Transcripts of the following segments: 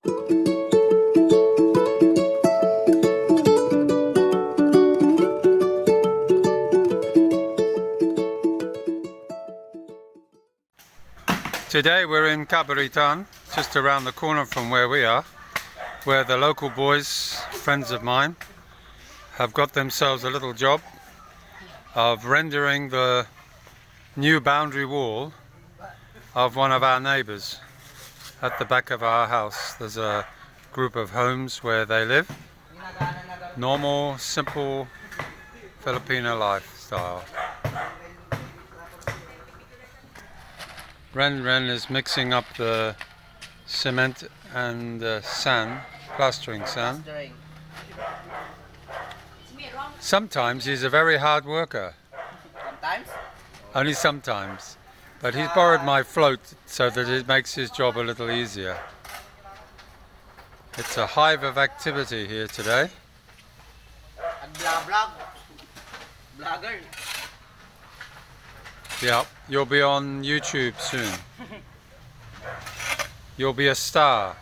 Today we're in Cabaritan, just around the corner from where we are, where the local boys, friends of mine, have got themselves a little job of rendering the new boundary wall of one of our neighbours. At the back of our house there's a group of homes where they live. Normal, simple Filipino lifestyle. Ren is mixing up the cement and sand, plastering sand. Sometimes he's a very hard worker. Sometimes? Only sometimes. But he's borrowed my float so that it makes his job a little easier. It's a hive of activity here today. Vlogger. Yeah, you'll be on YouTube soon. You'll be a star.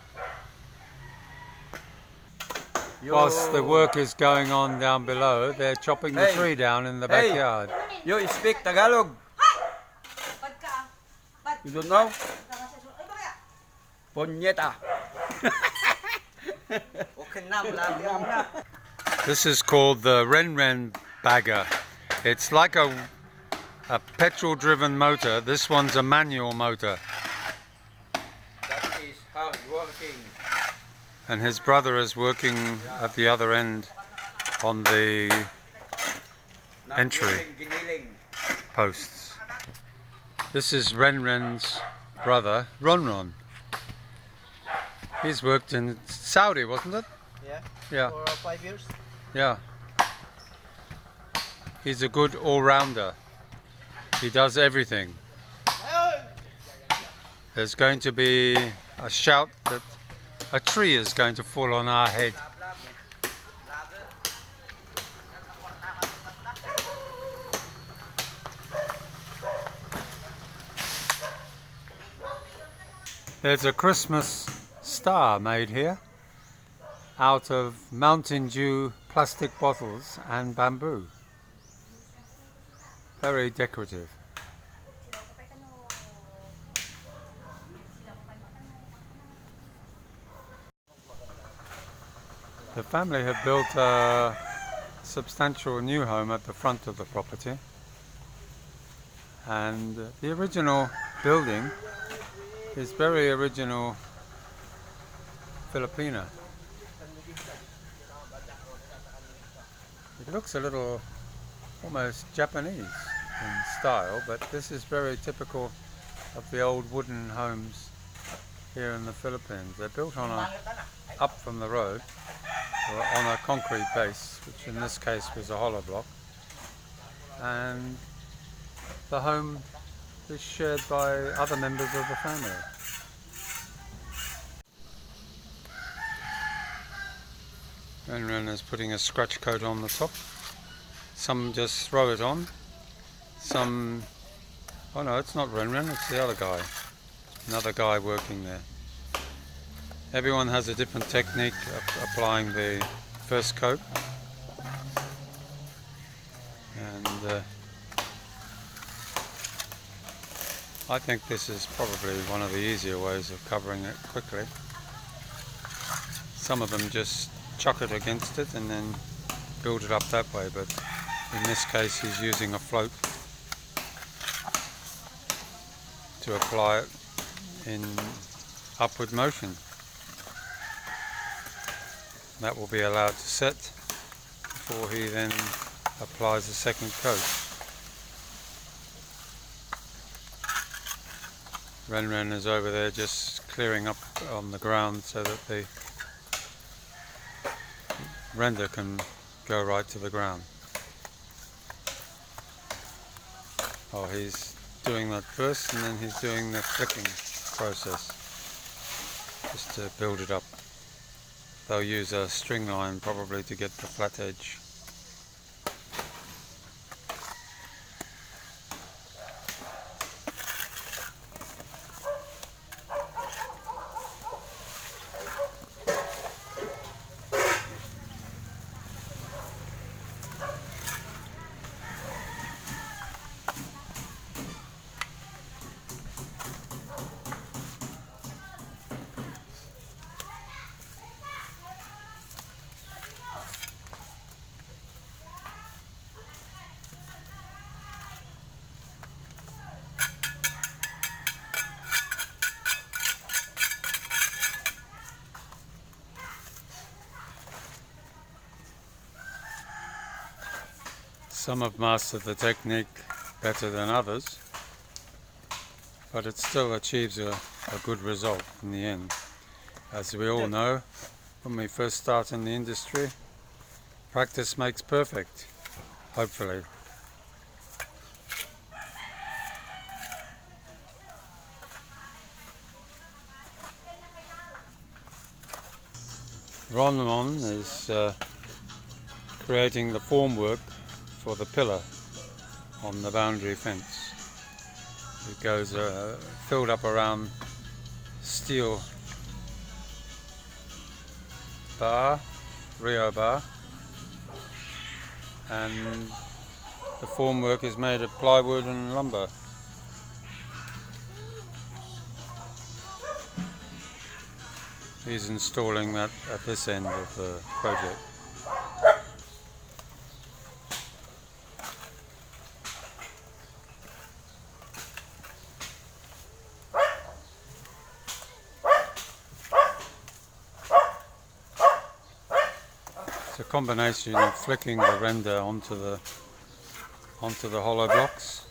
Whilst the work is going on down below, they're chopping the tree down in the backyard. You speak Tagalog? You don't know? Ponyeta. This is called the Ren bagger. It's like a petrol-driven motor. This one's a manual motor. That is hard working. And his brother is working at the other end on the entry posts. This is Ren's brother, Ron. He's worked in Saudi, wasn't it? Yeah. Yeah. For 5 years. Yeah. He's a good all-rounder. He does everything. There's going to be a shout that a tree is going to fall on our head. There's a Christmas star made here out of Mountain Dew plastic bottles and bamboo. Very decorative. The family have built a substantial new home at the front of the property, and the original building is very original Filipino. It looks a little almost Japanese in style, but this is very typical of the old wooden homes here in the Philippines. They're built on up from the road, or on a concrete base, which in this case was a hollow block, and the home is shared by other members of the family. Ren is putting a scratch coat on the top. Some just throw it on. Some... oh no, it's not Ren, it's the other guy. Another guy working there. Everyone has a different technique of applying the first coat. And I think this is probably one of the easier ways of covering it quickly. Some of them just chuck it against it and then build it up that way, but in this case he's using a float to apply it in upward motion. That will be allowed to set before he then applies a second coat. Ren is over there just clearing up on the ground so that the render can go right to the ground. Oh, he's doing that first and then he's doing the flicking process just to build it up. They'll use a string line probably to get the flat edge. Some have mastered the technique better than others, but it still achieves a good result in the end. As we all know, when we first start in the industry, practice makes perfect, hopefully. Ron is creating the formwork for the pillar on the boundary fence. It goes filled up around steel bar, Rio bar, and the formwork is made of plywood and lumber. He's installing that at this end of the project. It's a combination of flicking the render onto the hollow blocks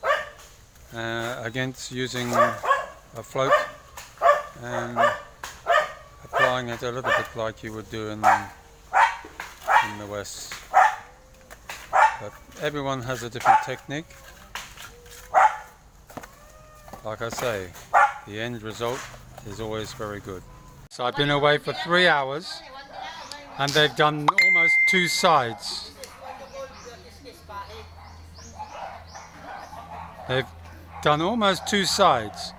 against using a float and applying it a little bit like you would do in the West. But everyone has a different technique. Like I say, the end result is always very good. So I've been away for 3 hours and they've done almost 2 sides. They've done almost 2 sides.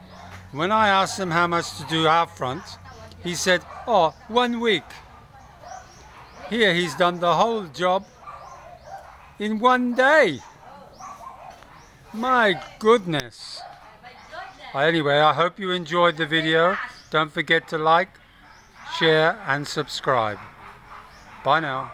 When I asked him how much to do our front, he said, "Oh, 1 week." Here he's done the whole job in 1 day. My goodness. Anyway, I hope you enjoyed the video. Don't forget to like, share and subscribe. Bye now.